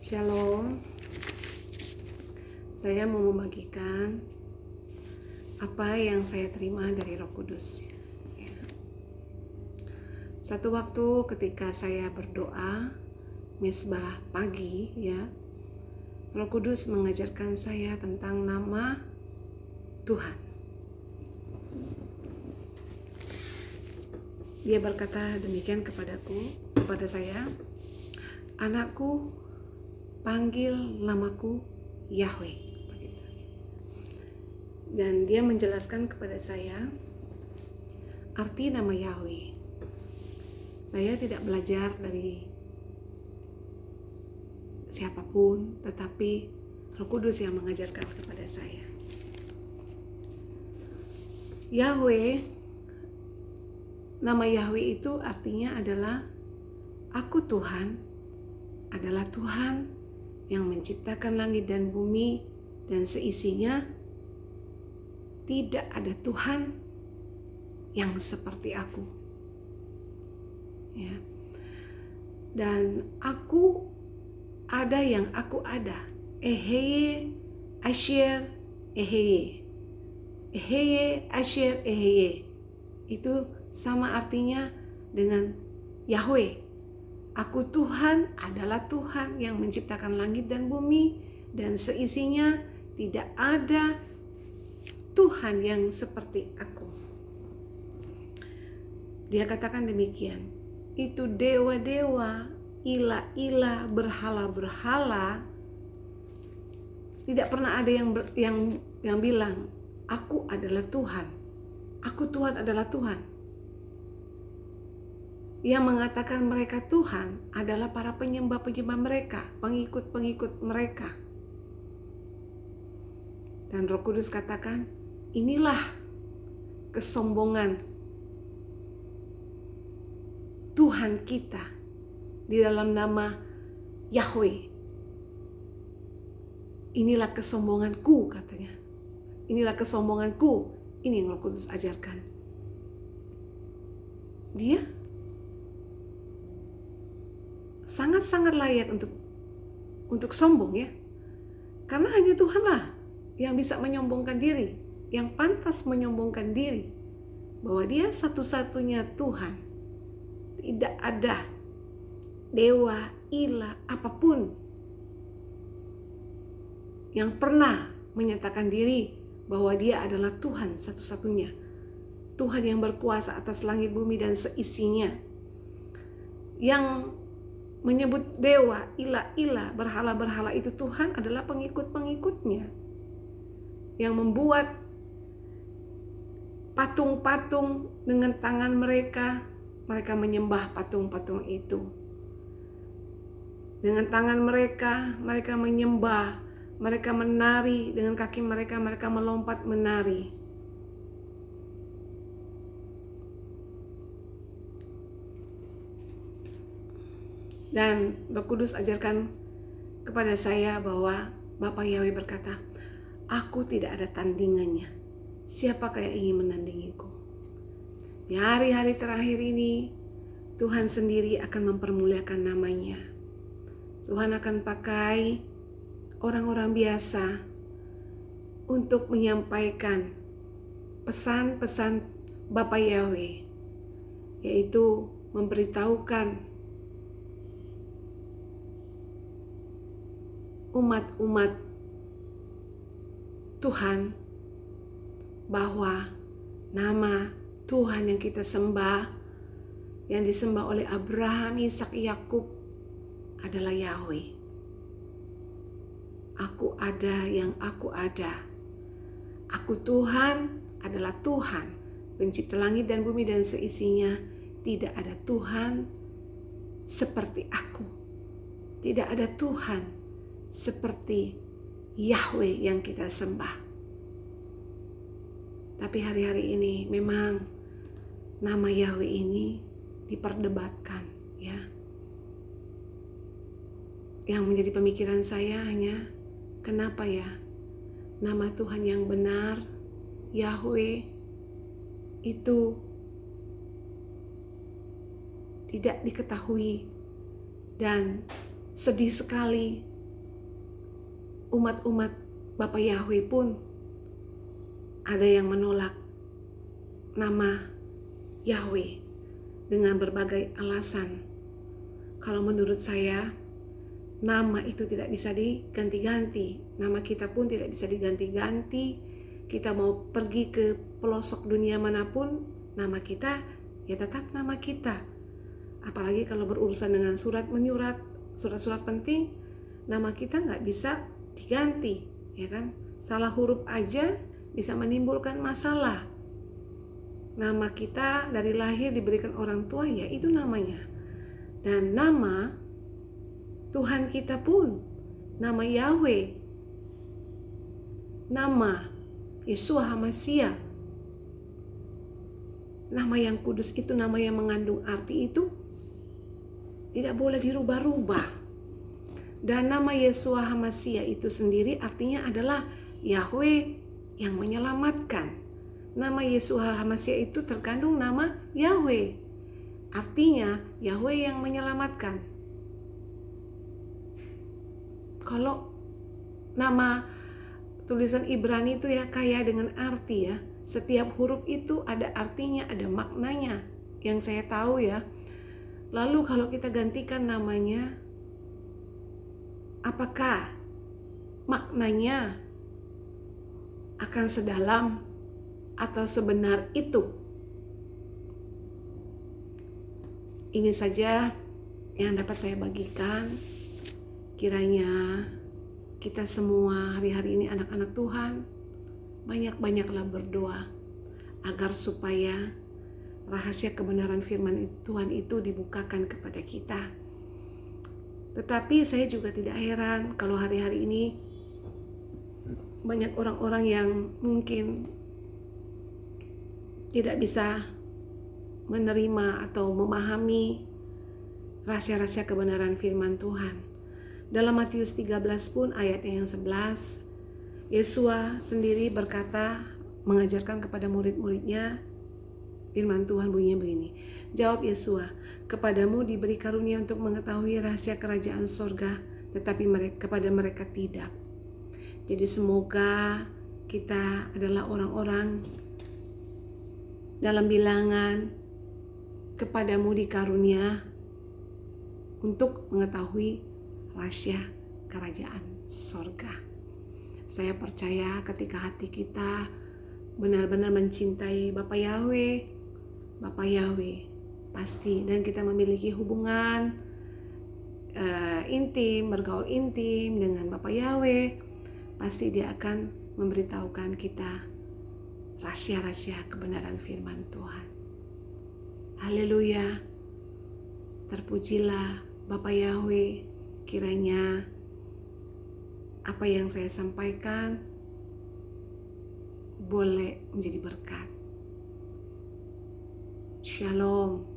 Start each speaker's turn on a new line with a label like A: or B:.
A: Shalom, saya mau membagikan apa yang saya terima dari Roh Kudus. Satu waktu ketika saya berdoa mesbah pagi, Roh Kudus mengajarkan saya tentang nama Tuhan. Dia berkata demikian kepada saya, anakku, panggil namaku Yahweh. Dan dia menjelaskan kepada saya arti nama Yahweh. Saya tidak belajar dari siapapun, tetapi Roh Kudus yang mengajarkan kepada saya. Yahweh, nama Yahweh itu artinya adalah aku Tuhan, adalah Tuhan yang menciptakan langit dan bumi dan seisinya. Tidak ada Tuhan yang seperti aku. Dan aku ada yang aku ada. Eheye, Asher, Eheye. Eheye, Asher, Eheye. Itu sama artinya dengan Yahweh. Aku Tuhan adalah Tuhan yang menciptakan langit dan bumi dan seisinya. Tidak ada Tuhan yang seperti aku. Dia katakan demikian. Itu dewa-dewa, ilah-ilah, berhala-berhala, tidak pernah ada yang bilang, aku adalah Tuhan. Aku Tuhan adalah Tuhan. Yang mengatakan mereka Tuhan adalah para penyembah-penyembah mereka, pengikut-pengikut mereka. Dan Roh Kudus katakan, inilah kesombongan Tuhan kita di dalam nama Yahweh. Inilah kesombonganku, katanya. Inilah kesombonganku. Ini yang Roh Kudus ajarkan. Dia sangat-sangat layak untuk sombong, karena hanya Tuhanlah yang bisa menyombongkan diri, yang pantas menyombongkan diri, bahwa dia satu-satunya Tuhan. Tidak ada dewa, ilah, apapun yang pernah menyatakan diri bahwa dia adalah Tuhan satu-satunya. Tuhan yang berkuasa atas langit bumi dan seisinya. Yang menyebut dewa, ilah-ilah, berhala-berhala itu Tuhan adalah pengikut-pengikutnya. Yang membuat patung-patung dengan tangan mereka menyembah patung-patung itu. Dengan tangan mereka menyembah, mereka menari, dengan kaki mereka melompat menari. Dan Roh Kudus ajarkan kepada saya bahwa Bapa Yahweh berkata, aku tidak ada tandingannya. Siapakah yang ingin menandingiku? Di hari-hari terakhir ini, Tuhan sendiri akan mempermuliakan namanya. Tuhan akan pakai orang-orang biasa untuk menyampaikan pesan-pesan Bapa Yahweh, yaitu memberitahukan umat-umat Tuhan bahwa nama Tuhan yang kita sembah, yang disembah oleh Abraham, Ishak, Yakub adalah Yahweh. Aku ada yang aku ada. Aku Tuhan adalah Tuhan, pencipta langit dan bumi dan seisinya. Tidak ada Tuhan seperti aku. Tidak ada Tuhan seperti Yahweh yang kita sembah. Tapi hari-hari ini memang nama Yahweh ini diperdebatkan, Yang menjadi pemikiran saya hanya, kenapa nama Tuhan yang benar, Yahweh, itu tidak diketahui. Dan sedih sekali umat-umat Bapa Yahweh pun ada yang menolak nama Yahweh dengan berbagai alasan. Kalau menurut saya, nama itu tidak bisa diganti-ganti. Nama kita pun tidak bisa diganti-ganti. Kita mau pergi ke pelosok dunia manapun, nama kita ya tetap nama kita. Apalagi kalau berurusan dengan surat menyurat, surat-surat penting, nama kita nggak bisa diganti, ya kan? Salah huruf aja bisa menimbulkan masalah. Nama kita dari lahir diberikan orang tua, ya itu namanya. Dan nama Tuhan kita pun, nama Yahweh, nama Yeshua HaMashiach, nama yang kudus itu, nama yang mengandung arti itu tidak boleh dirubah-rubah. Dan nama Yeshua HaMashiach itu sendiri artinya adalah Yahweh yang menyelamatkan. Nama Yeshua HaMashiach itu terkandung nama Yahweh. Artinya Yahweh yang menyelamatkan. Kalau nama tulisan Ibrani itu ya kaya dengan arti ya. Setiap huruf itu ada artinya, ada maknanya yang saya tahu ya. Lalu kalau kita gantikan namanya, apakah maknanya akan sedalam atau sebenar itu? Ini saja yang dapat saya bagikan. Kiranya kita semua hari-hari ini anak-anak Tuhan banyak-banyaklah berdoa agar supaya rahasia kebenaran firman Tuhan itu dibukakan kepada kita. Tetapi saya juga tidak heran kalau hari-hari ini banyak orang-orang yang mungkin tidak bisa menerima atau memahami rahasia-rahasia kebenaran firman Tuhan. Dalam Matius 13 pun ayatnya yang 11, Yesua sendiri berkata, mengajarkan kepada murid-muridnya, firman Tuhan bunyinya begini. Jawab Yesua, kepadamu diberi karunia untuk mengetahui rahasia kerajaan sorga, tetapi kepada mereka tidak. Jadi semoga kita adalah orang-orang dalam bilangan kepadamu di karunia untuk mengetahui rahasia kerajaan sorga. Saya percaya ketika hati kita benar-benar mencintai Bapa Yahweh pasti, dan kita memiliki hubungan intim, bergaul intim dengan Bapa Yahweh, pasti Dia akan memberitahukan kita rahasia-rahasia kebenaran firman Tuhan. Haleluya. Terpujilah Bapa Yahweh. Kiranya apa yang saya sampaikan boleh menjadi berkat. Shalom.